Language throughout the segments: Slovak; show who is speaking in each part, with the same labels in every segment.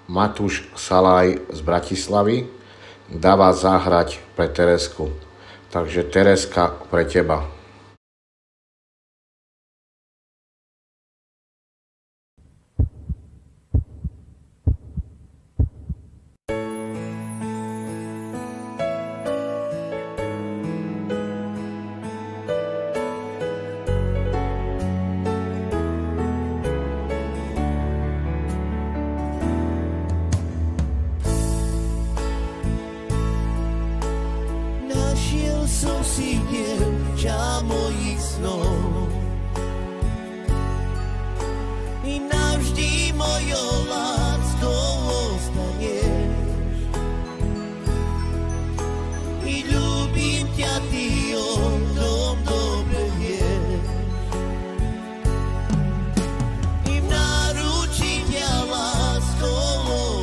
Speaker 1: Matúš Salaj z Bratislavy dáva zahrať pre Teresku. Takže Tereska pre teba.
Speaker 2: Som si dievča mojich snov i navždy mojou láskou ostaneš i ľúbim ťa, ty o tom dobre vieš i v náručí ťa láskou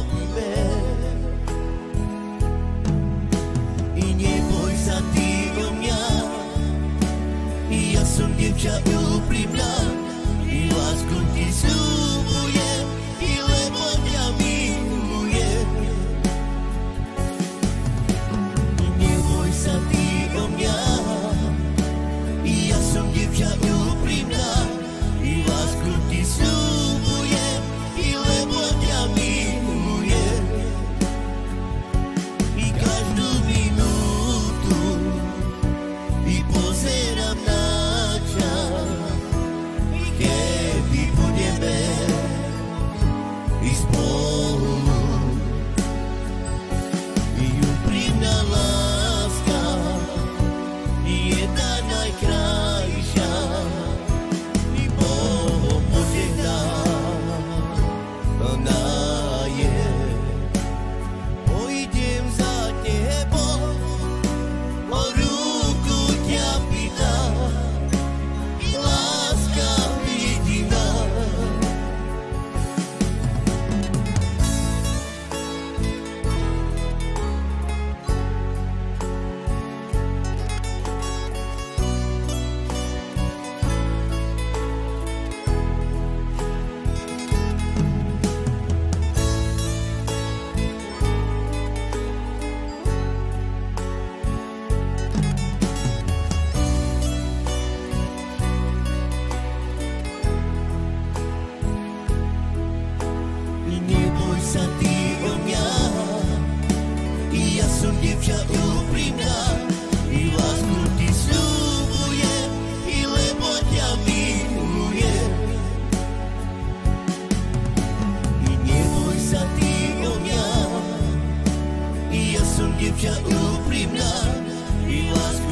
Speaker 2: objímem i neboj sa ty. Som dievča úprimná i lásku ti sľubujem, i lebo ťa milujem. I neboj sa ty o mňa, i ja som dievča úprimná i lásku ti sľubujem, i lebo ťa milujem. I každú minútu i pozerám na dievča úprimná i lásku ti sľubujem, i lebo ťa milujem. I neboj sa ty o mňa, i ja som dievča úprimná i lásku